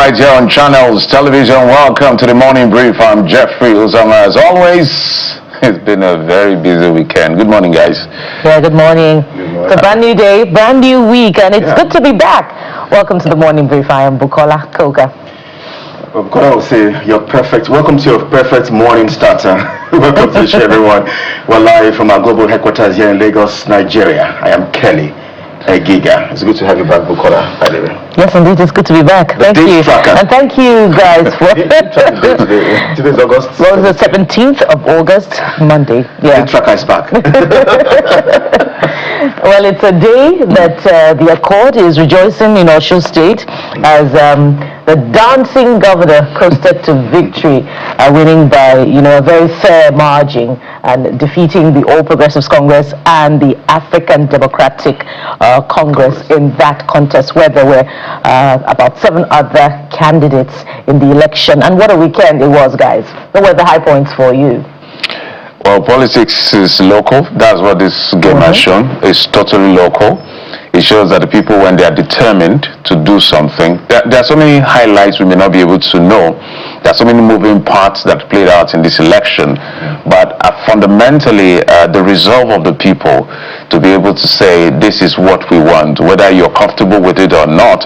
right here on Channels Television. Welcome to the Morning Brief. I'm Jeffrey Uzama. As always, it's been a very busy weekend. Good morning, guys. Yeah, good morning. It's a brand new day, brand new week, and it's good to be back. Welcome to the Morning Brief. I am Bukola Koga. Bukola will say, welcome to your perfect morning starter. Welcome to the show, everyone. We're live from our global headquarters here in Lagos, Nigeria. I am Kelly. Giga. It's good to have you back, Bukola, by the way. Yes, indeed, it's good to be back. Thank you. Tracker. And thank you guys for... Today's August. Well, the 17th of August, Monday. Yeah. The tracker is back. Well, it's a day that the Accord is rejoicing in Osun State as the dancing governor coasted to victory, winning by a very fair margin and defeating the All Progressives Congress and the African Democratic Congress in that contest, where there were about 7 other candidates in the election. And what a weekend it was, guys. What were the high points for you? Well, politics is local. That's what this game has shown. It's totally local. It shows that the people, when they are determined to do something, there are so many highlights we may not be able to know. There are so many moving parts that played out in this election. But fundamentally, the resolve of the people to be able to say, this is what we want, whether you're comfortable with it or not,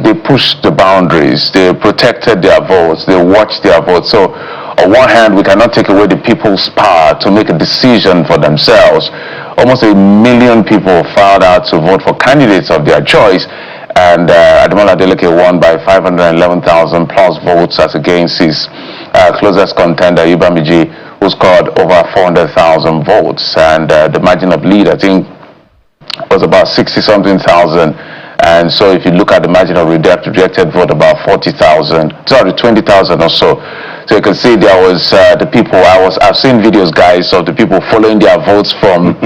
they pushed the boundaries. They protected their votes. They watched their votes. So, on one hand, we cannot take away the people's power to make a decision for themselves. Almost 1 million people filed out to vote for candidates of their choice, and Adeleke won by 511,000 plus votes as against his closest contender, Ibamiji, who scored over 400,000 votes. And the margin of lead, I think, was about 60-something thousand. And so if you look at the margin of rejected vote, about 20,000 or so. So you can see there was the people, I've seen videos, guys, of the people following their votes from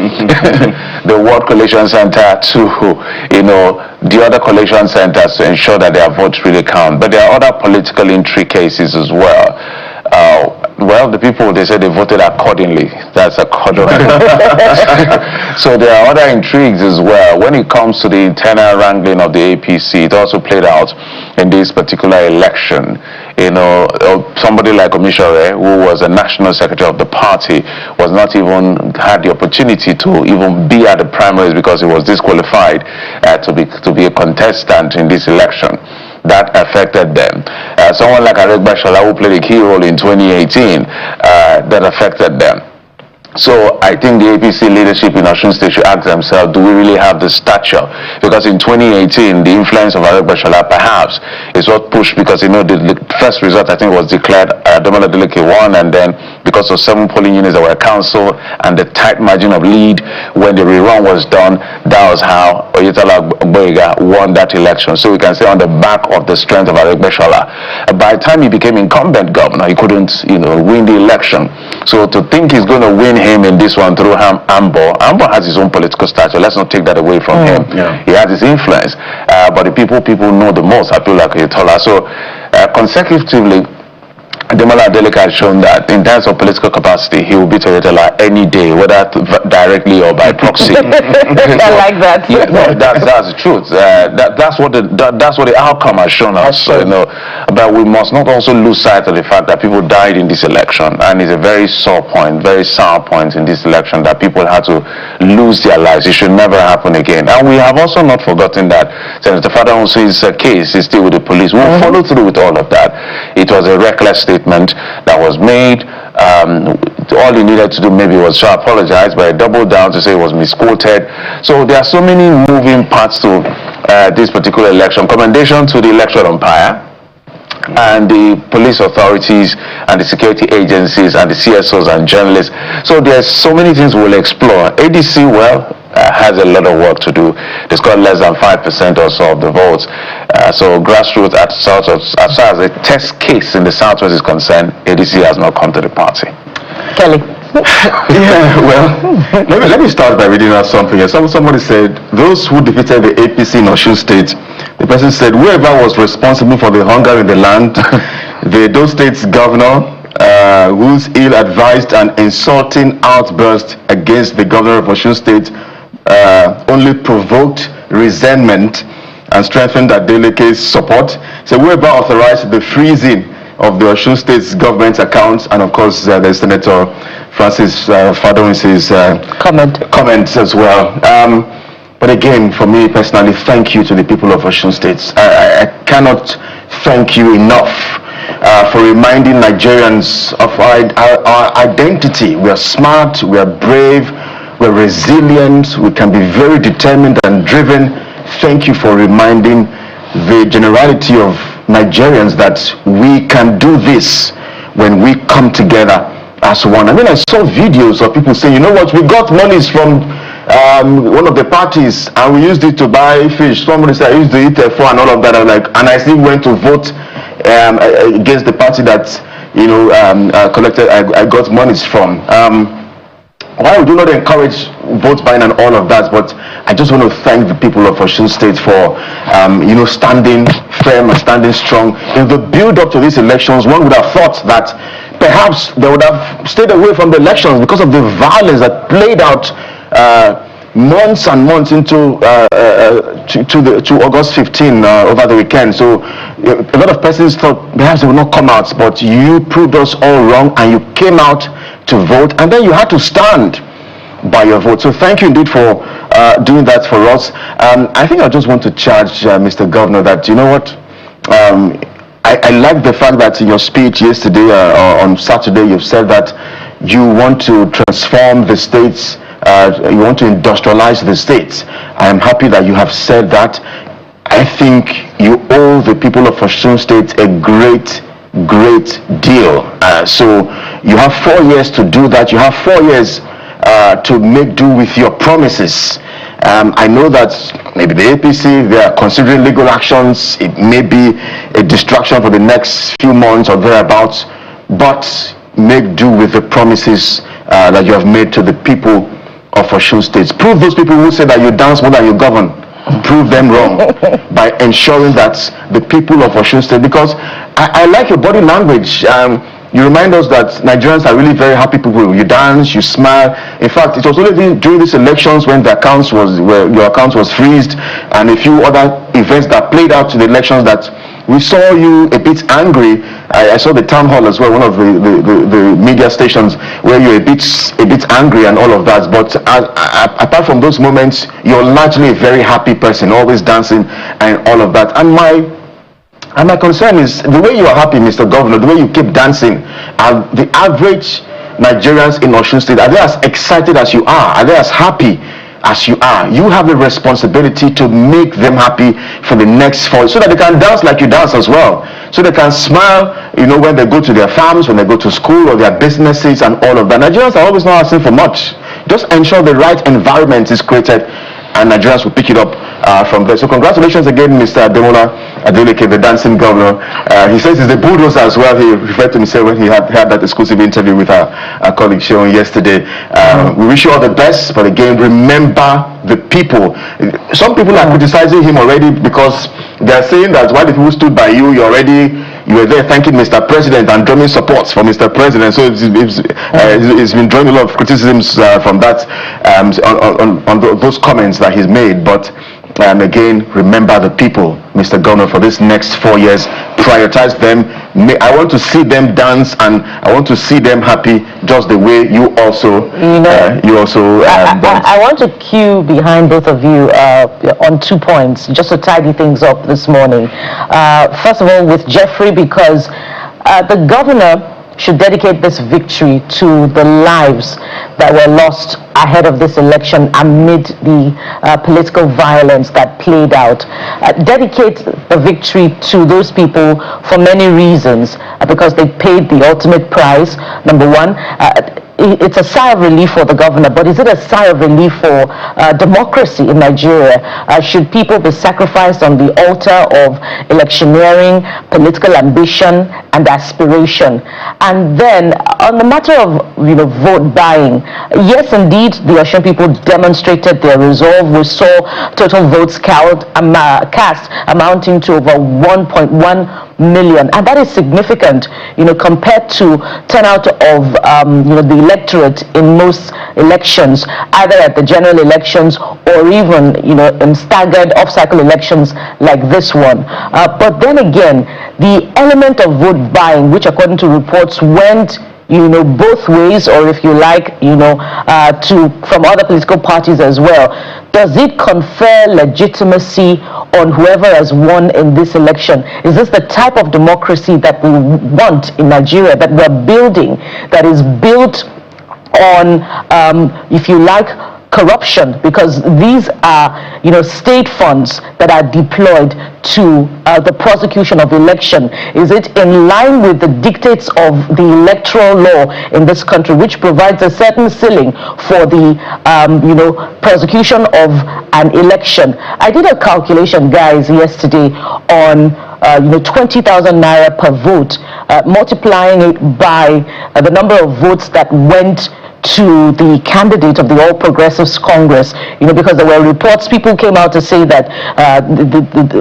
the World Collation Center to, the other collation centers to ensure that their votes really count. But there are other political intricacies as well. Well, the people, they said they voted accordingly. That's accordingly. So there are other intrigues as well. When it comes to the internal wrangling of the APC, it also played out in this particular election. Somebody like Omishore, who was a national secretary of the party, was not even had the opportunity to even be at the primaries because he was disqualified to be a contestant in this election. That affected them. Someone like Adeleke, who played a key role in 2018, that affected them. So I think the APC leadership in Osun State should ask themselves, do we really have the stature? Because in 2018, the influence of Adeleke perhaps is what pushed, because the first result I think was declared Adeleke won, and then because of 7 polling units that were cancelled and the tight margin of lead when the rerun was done, that was how Oyetola Boyega won that election. So we can say on the back of the strength of Adeleke. By the time he became incumbent governor, he couldn't win the election. So to think he's going to win him in this one through Ambo has his own political stature. Let's not take that away from him. Yeah. He has his influence, but the people know the most are people like Oyetola. So consecutively, Adeleke has shown that in terms of political capacity, he will beat Oyetola any day, whether directly or by proxy. I like that. Yeah, no, that's the truth. That's what the outcome has shown us. But we must not also lose sight of the fact that people died in this election, and it's a very sore point, very sour point in this election that people had to lose their lives. It should never happen again. And we have also not forgotten that Senator Fadahunsi's case is still with the police. We'll follow through with all of that. It was a reckless statement that was made. All he needed to do maybe was to apologize, but I doubled down to say it was misquoted. So there are so many moving parts to this particular election. Commendation to the electoral umpire and the police authorities and the security agencies and the CSOs and journalists. So there's so many things we'll explore. ADC, has a lot of work to do. They scored less than 5% or so of the votes. So grassroots, as far as a test case in the Southwest is concerned, ADC has not come to the party. Kelly. Let me start by reading out something. Somebody said, those who defeated the APC in Osun State, the person said, whoever was responsible for the hunger in the land, the Edo State's governor, whose ill-advised and insulting outburst against the governor of Osun State only provoked resentment and strengthened Adeleke's support. So whoever authorized the freezing of the Osun State's government accounts, and of course there's Senator Francis Fadon's comments as well. But again, for me personally, thank you to the people of Osun State. I cannot thank you enough for reminding Nigerians of our identity. We are smart, we are brave, we're resilient, we can be very determined and driven. Thank you for reminding the generality of Nigerians that we can do this when we come together as one. I mean, I saw videos of people saying, you know what, we got monies from one of the parties and we used it to buy fish. Somebody said I used to eat for and all of that. I was like, and I still went to vote against the party that collected. I got monies from. Why we do not encourage vote buying and all of that, but I just want to thank the people of Osun State for standing firm and standing strong. In the build up to these elections, one would have thought that perhaps they would have stayed away from the elections because of the violence that played out months and months into to August 15 over the weekend. So a lot of persons thought perhaps they would not come out, but you proved us all wrong and you came out to vote, and then you had to stand by your vote. So thank you indeed for doing that for us. I think I just want to charge Mr. Governor that, you know what, I like the fact that in your speech yesterday or on Saturday you've said that you want to transform the states, you want to industrialize the states. I am happy that you have said that. I think you owe the people of Osun State a great deal. So you have 4 years to do that. You have 4 years to make do with your promises. I know that maybe the APC, they are considering legal actions. It may be a distraction for the next few months or thereabouts, but make do with the promises that you have made to the people of Osun State. Prove those people who say that you dance more than you govern. Prove them wrong by ensuring that the people of Osun State, because I like your body language. You remind us that Nigerians are really very happy people. You dance, you smile. In fact, it was only during these elections when your account was freezed and a few other events that played out to the elections that we saw you a bit angry. I saw the town hall as well, one of the media stations, where you're a bit angry and all of that. But apart from those moments, you're largely a very happy person, always dancing and all of that. And my concern is the way you are happy, Mr. Governor, the way you keep dancing. Are the average Nigerians in Osun State, are they as excited as you are? Are they as happy as you are? You have a responsibility to make them happy for the next 4 years, so that they can dance like you dance as well, so they can smile, when they go to their farms, when they go to school or their businesses and all of that. Nigerians are always not asking for much. Just ensure the right environment is created and Nigerians will pick it up from there. So congratulations again, Mr. Adeleke, the dancing governor. He says he's a bulldozer as well. He referred to himself when he had that exclusive interview with our colleague Sharon yesterday. We wish you all the best, but again, remember the people. Some people are criticizing him already because they're saying that while the people stood by you, you were there thanking Mr. President and drumming supports for Mr. President. So it's been drawing a lot of criticisms from that, on those comments that he's made. But again, remember the people, Mr. Governor, for this next 4 years. Prioritize them. I want to see them dance, and I want to see them happy, just the way you also. I want to cue behind both of you on 2 points, just to tidy things up this morning. First of all, with Jeffrey, because the governor should dedicate this victory to the lives that were lost ahead of this election amid the political violence that played out. Dedicate the victory to those people for many reasons, because they paid the ultimate price. Number one, it's a sigh of relief for the governor, but is it a sigh of relief for democracy in Nigeria? Should people be sacrificed on the altar of electioneering, political ambition, and aspiration? And then, on the matter of vote buying. Yes, indeed, the Osun people demonstrated their resolve. We saw total votes cast amounting to over 1.1 million, and that is significant, compared to turnout of the electorate in most elections, either at the general elections or even in staggered off-cycle elections like this one. But then again, the element of vote buying, which according to reports went both ways, or if you like, from other political parties as well. Does it confer legitimacy on whoever has won in this election? Is this the type of democracy that we want in Nigeria, that we're building, that is built on, if you like, corruption? Because these are, state funds that are deployed to the prosecution of election. Is it in line with the dictates of the electoral law in this country, which provides a certain ceiling for the, prosecution of an election? I did a calculation, guys, yesterday on 20,000 naira per vote, multiplying it by the number of votes that went to the candidate of the All Progressives Congress, because there were reports, people came out to say that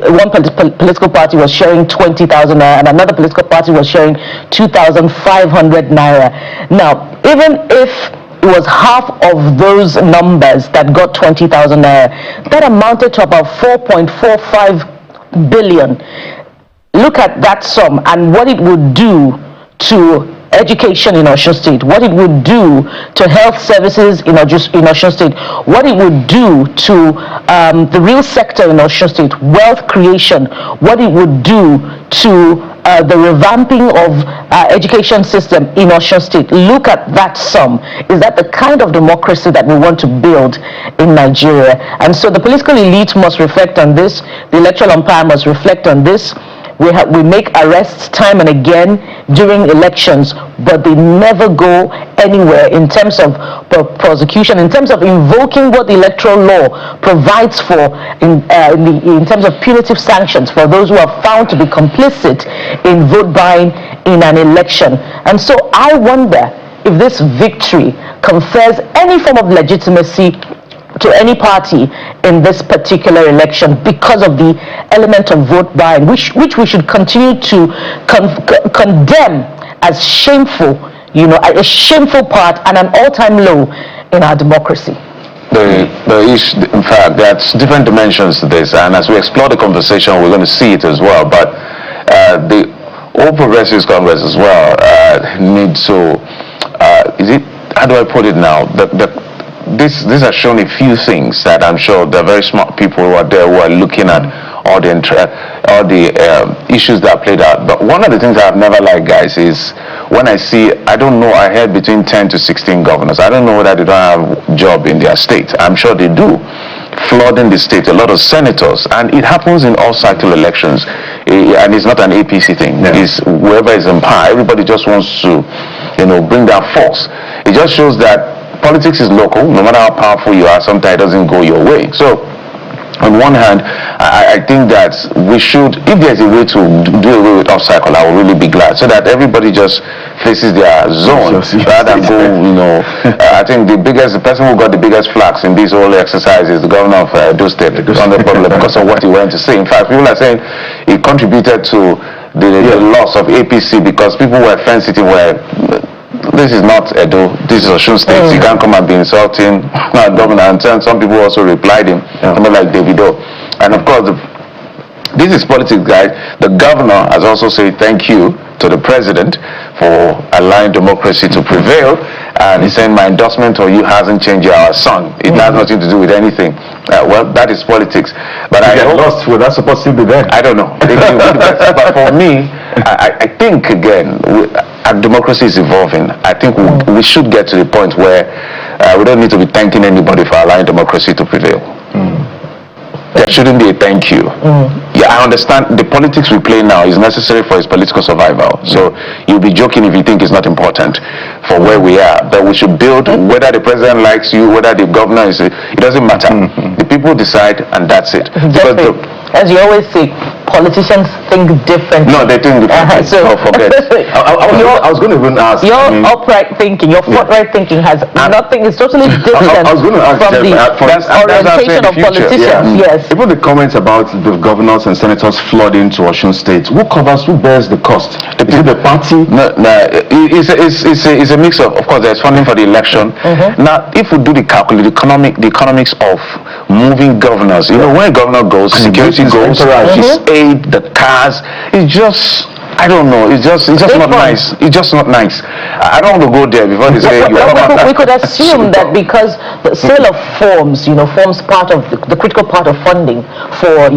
one political party was sharing 20,000 naira and another political party was sharing 2,500 naira. Now, even if it was half of those numbers that got 20,000 naira, that amounted to about 4.45 billion. Look at that sum and what it would do to education in Osun State, what it would do to health services in Osun State, what it would do to the real sector in Osun State, wealth creation, what it would do to the revamping of education system in Osun State. Look at that sum. Is that the kind of democracy that we want to build in Nigeria? And so the political elite must reflect on this, the electoral umpire must reflect on this. We make arrests time and again during elections, but they never go anywhere in terms of prosecution, in terms of invoking what the electoral law provides for in terms of punitive sanctions for those who are found to be complicit in vote buying in an election. And so I wonder if this victory confers any form of legitimacy to any party in this particular election because of the element of vote buying, which we should continue to condemn as shameful, a shameful part and an all-time low in our democracy. In fact, there's different dimensions to this, and as we explore the conversation, we're going to see it as well. But the All Progressives Congress as well needs to, how do I put it now? This has shown a few things that I'm sure there are very smart people who are there who are looking at all the issues that are played out. But one of the things I've never liked, guys, is when I see, I don't know, I heard between 10 to 16 governors. I don't know whether they don't have a job in their state. I'm sure they do. Flooding the state, a lot of senators, and it happens in all cycle elections, and it's not an APC thing. Yeah. It's whoever is in power. Everybody just wants to, bring that force. It just shows that politics is local. No matter how powerful you are, sometimes it doesn't go your way. So, on one hand, I think that we should, if there's a way to do away with off-cycle, I will really be glad, so that everybody just faces their zone rather than go, I think the person who got the biggest flags in this whole exercise is the governor of Edo State, because of what he went to say. In fact, people are saying he contributed to the loss of APC because people were fence-sitting where this is not Edo, this is Osun State. You can't come and be insulting our governor. And some people also replied him, somebody like Davido. And of course, this is politics, guys. The governor has also said thank you to the president for allowing democracy to prevail. And he's saying my endorsement of you hasn't changed our son. It has nothing to do with anything. Well, that is politics. But I hope, lost. Will that supposed to be there? I don't know. But for me, I think again, our democracy is evolving. I think we should get to the point where we don't need to be thanking anybody for allowing democracy to prevail. There shouldn't be a thank you. Yeah, I understand the politics we play now is necessary for its political survival. So you'll be joking if you think it's not important for where we are. But we should build, whether the president likes you, whether the governor is, it doesn't matter. The people decide, and that's it. As you always say, politicians think differently. No, they think differently. So forget. I was going to even ask. Your upright thinking, your forthright thinking has nothing. It's totally different I was going to ask from the orientation of politicians. Yes. Even the comments about the governors and senators flooding to Osun State. Who bears the cost? Is it the party? No, it's a mix of course, there's funding for the election. Now, if we do the economics of moving governors, when a governor goes, security goes, his aid, the cars, it's just, I don't know, it's just not nice. It's just not nice. I don't want to go there before they say we could assume that because the sale of forms, forms part of the critical part of funding for,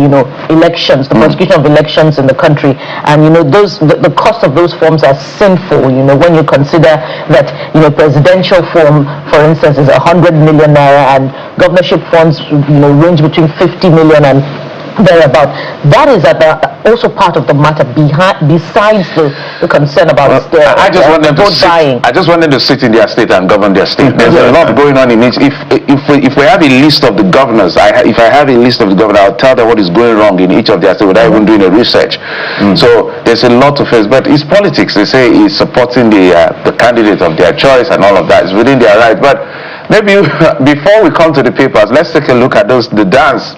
elections, the prosecution of elections in the country, and the cost of those forms are sinful. When you consider that presidential form, for instance, is 100 million naira, and governorship funds range between 50 million and thereabout. That is also part of the matter besides the concern about I just want them to sit. buying. I just want them to sit in their state and govern their state. There's a lot going on in it. If we have a list of the governors, if I have a list of the governors, I'll tell them what is going wrong in each of their states without even doing a research. So there's a lot to face, but it's politics. They say it's supporting the candidate of their choice and all of that. It's within their right. But maybe before we come to the papers, let's take a look at the dance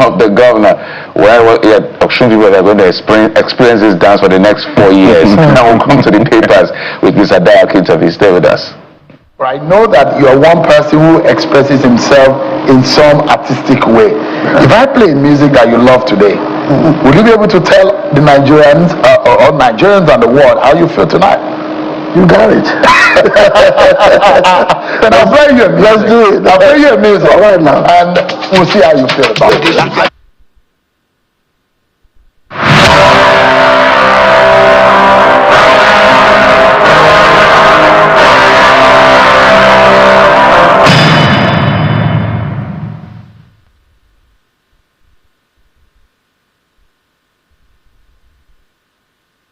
of the governor, where Osun people are going to experience this dance for the next 4 years. Now we'll come to the papers with Mr. Adeleke interview. Stay with us. I know that you are one person who expresses himself in some artistic way. If I play music that you love today, will you be able to tell the Nigerians or Nigerians and the world how you feel tonight? You got it. Then I'll play you a music. Let's do it. I'll play you a music. All right now. And we'll see how you feel about it.